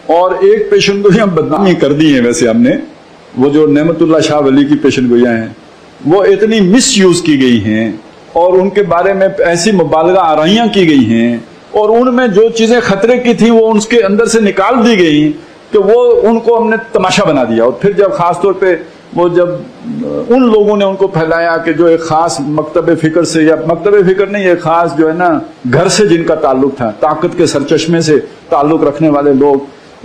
اور ایک پیشن گوئیاں بدنامی کر دی ہیں ویسے ہم نے، وہ جو نعمت اللہ شاہ ولی کی پیشن گوئیاں ہیں وہ اتنی مس یوز کی گئی ہیں اور ان کے بارے میں ایسی مبالغہ آرائیاں کی گئی ہیں اور ان میں جو چیزیں خطرے کی تھی وہ ان کے اندر سے نکال دی گئی کہ وہ ان کو ہم نے تماشا بنا دیا۔ اور پھر جب خاص طور پہ وہ جب ان لوگوں نے ان کو پھیلایا کہ جو ایک خاص مکتب فکر سے، یا مکتب فکر نہیں، ایک خاص جو ہے نا گھر سے جن کا تعلق تھا، طاقت کے سرچشمے سے تعلق رکھنے والے لوگ،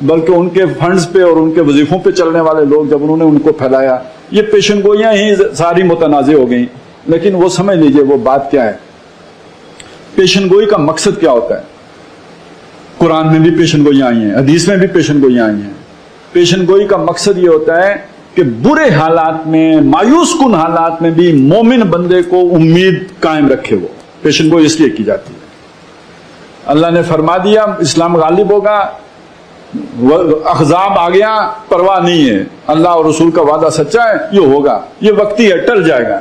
بلکہ ان کے فنڈز پہ اور ان کے وظیفوں پہ چلنے والے لوگ، جب انہوں نے ان کو پھیلایا، یہ پیشن گوئیاں ہی ساری متنازع ہو گئیں۔ لیکن وہ سمجھ لیجئے وہ بات کیا ہے، پیشن گوئی کا مقصد کیا ہوتا ہے۔ قرآن میں بھی پیشن گوئیاں آئی ہیں، حدیث میں بھی پیشن گوئیاں آئی ہیں۔ پیشن گوئی کا مقصد یہ ہوتا ہے کہ برے حالات میں، مایوس کن حالات میں بھی مومن بندے کو امید قائم رکھے۔ وہ پیشن گوئی اس لیے کی جاتی ہے۔ اللہ نے فرما دیا اسلام غالب ہوگا، احزاب آ گیا، پرواہ نہیں ہے، اللہ اور رسول کا وعدہ سچا ہے، یہ ہوگا، یہ وقتی ہے، ٹل جائے گا۔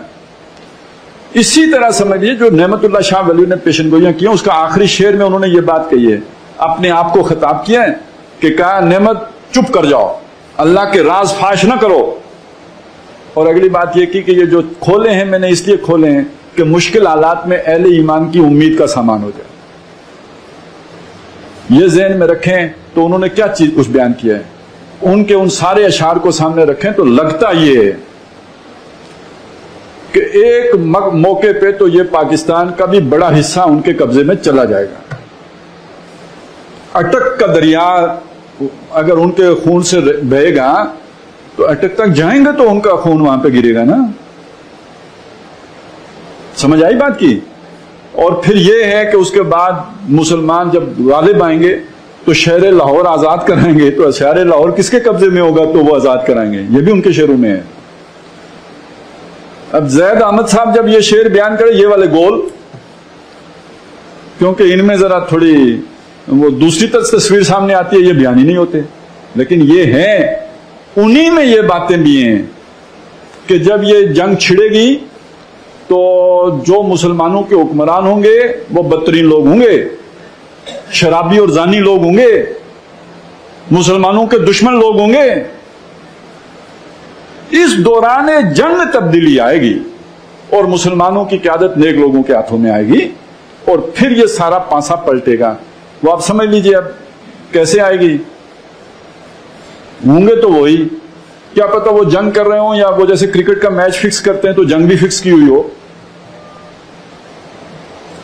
اسی طرح سمجھیے جو نعمت اللہ شاہ ولی نے پیشن گوئیاں کی ہیں، اس کا آخری شعر میں انہوں نے یہ بات کہی ہے، اپنے آپ کو خطاب کیا ہے کہ کہا نعمت چپ کر جاؤ، اللہ کے راز فاش نہ کرو۔ اور اگلی بات یہ کی کہ یہ جو کھولے ہیں میں نے اس لیے کھولے ہیں کہ مشکل حالات میں اہل ایمان کی امید کا سامان ہو جائے۔ یہ ذہن میں رکھیں تو انہوں نے کیا چیز کچھ بیان کیا ہے، ان کے ان سارے اشعار کو سامنے رکھیں تو لگتا یہ ہے کہ ایک موقع پہ تو یہ پاکستان کا بھی بڑا حصہ ان کے قبضے میں چلا جائے گا۔ اٹک کا دریا اگر ان کے خون سے بہے گا تو اٹک تک جائیں گے تو ان کا خون وہاں پہ گرے گا نا۔ سمجھ آئی بات کی؟ اور پھر یہ ہے کہ اس کے بعد مسلمان جب غالب آئیں گے تو شہر لاہور آزاد کرائیں گے، تو شہر لاہور کس کے قبضے میں ہوگا تو وہ آزاد کرائیں گے، یہ بھی ان کے شعروں میں ہے۔ اب زید احمد صاحب جب یہ شعر بیان کرے یہ والے گول، کیونکہ ان میں ذرا تھوڑی وہ دوسری تصویر سامنے آتی ہے، یہ بیان ہی نہیں ہوتے، لیکن یہ ہے انہی میں یہ باتیں بھی ہیں کہ جب یہ جنگ چھڑے گی تو جو مسلمانوں کے حکمران ہوں گے وہ بدترین لوگ ہوں گے، شرابی اور زانی لوگ ہوں گے، مسلمانوں کے دشمن لوگ ہوں گے۔ اس دوران جنگ تبدیلی آئے گی اور مسلمانوں کی قیادت نیک لوگوں کے ہاتھوں میں آئے گی اور پھر یہ سارا پانسا پلٹے گا۔ وہ آپ سمجھ لیجئے اب کیسے آئے گی، ہوں گے تو وہی، کیا پتہ وہ جنگ کر رہے ہوں یا وہ جیسے کرکٹ کا میچ فکس کرتے ہیں تو جنگ بھی فکس کی ہوئی ہو۔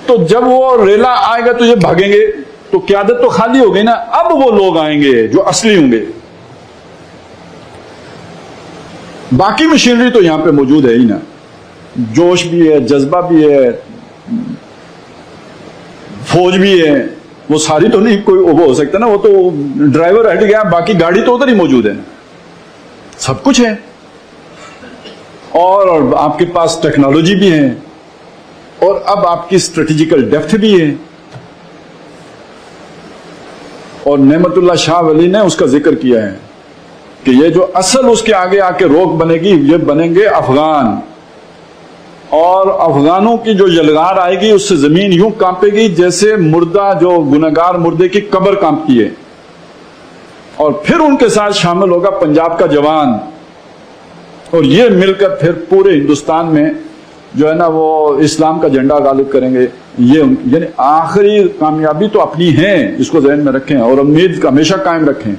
تو جب وہ ریلا آئے گا تو یہ بھاگیں گے تو قیادت تو خالی ہو گئی نا، اب وہ لوگ آئیں گے جو اصلی ہوں گے۔ باقی مشینری تو یہاں پہ موجود ہے ہی نا، جوش بھی ہے، جذبہ بھی ہے، فوج بھی ہے، وہ ساری تو نہیں کوئی وہ ہو سکتا نا، وہ تو ڈرائیور ہٹ گیا، باقی گاڑی تو ادھر ہی موجود ہے، سب کچھ ہے، اور آپ کے پاس ٹیکنالوجی بھی ہے اور اب آپ کی اسٹریٹجیکل ڈیپتھ بھی ہے۔ اور نعمت اللہ شاہ ولی نے اس کا ذکر کیا ہے کہ یہ جو اصل اس کے آگے آ کے روک بنے گی، یہ بنیں گے افغان، اور افغانوں کی جو یلغار آئے گی اس سے زمین یوں کانپے گی جیسے مردہ جو گنہگار مردے کی قبر کانپتی ہے، اور پھر ان کے ساتھ شامل ہوگا پنجاب کا جوان، اور یہ مل کر پھر پورے ہندوستان میں جو ہے نا وہ اسلام کا جھنڈا غالب کریں گے۔ یہ یعنی آخری کامیابی تو اپنی ہے، اس کو ذہن میں رکھیں اور امید ہمیشہ قائم رکھیں۔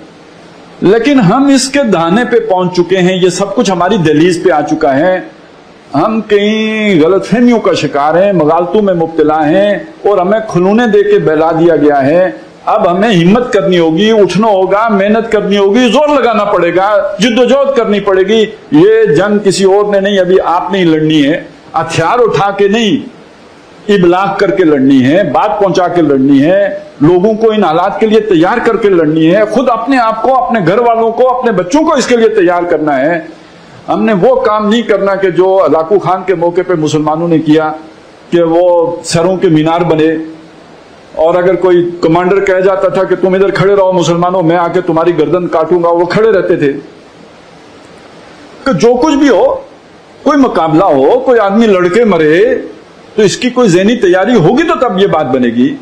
لیکن ہم اس کے دہانے پہ پہنچ چکے ہیں، یہ سب کچھ ہماری دہلیز پہ آ چکا ہے، ہم کئی غلط فہمیوں کا شکار ہیں، مغالطوں میں مبتلا ہیں اور ہمیں کھلونے دے کے بہلا دیا گیا ہے۔ اب ہمیں ہمت کرنی ہوگی، اٹھنا ہوگا، محنت کرنی ہوگی، زور لگانا پڑے گا، جدوجہد کرنی پڑے گی۔ یہ جنگ کسی اور نے نہیں، ابھی آپ نے ہی لڑنی ہے، ہتھیار اٹھا کے نہیں، ابلاغ کر کے لڑنی ہے، بات پہنچا کے لڑنی ہے، لوگوں کو ان حالات کے لیے تیار کر کے لڑنی ہے، خود اپنے آپ کو، اپنے گھر والوں کو، اپنے بچوں کو اس کے لیے تیار کرنا ہے۔ ہم نے وہ کام نہیں کرنا کہ جو لاکو خان کے موقع پہ مسلمانوں نے کیا کہ وہ سروں کے مینار بنے، اور اگر کوئی کمانڈر کہہ جاتا تھا کہ تم ادھر کھڑے رہو مسلمانوں، میں آ کے تمہاری گردن کاٹوں گا، وہ کھڑے رہتے تھے۔ کہ جو کچھ بھی ہو، کوئی مقابلہ ہو، کوئی آدمی لڑکے مرے تو اس کی کوئی ذہنی تیاری ہوگی تو تب یہ بات بنے گی۔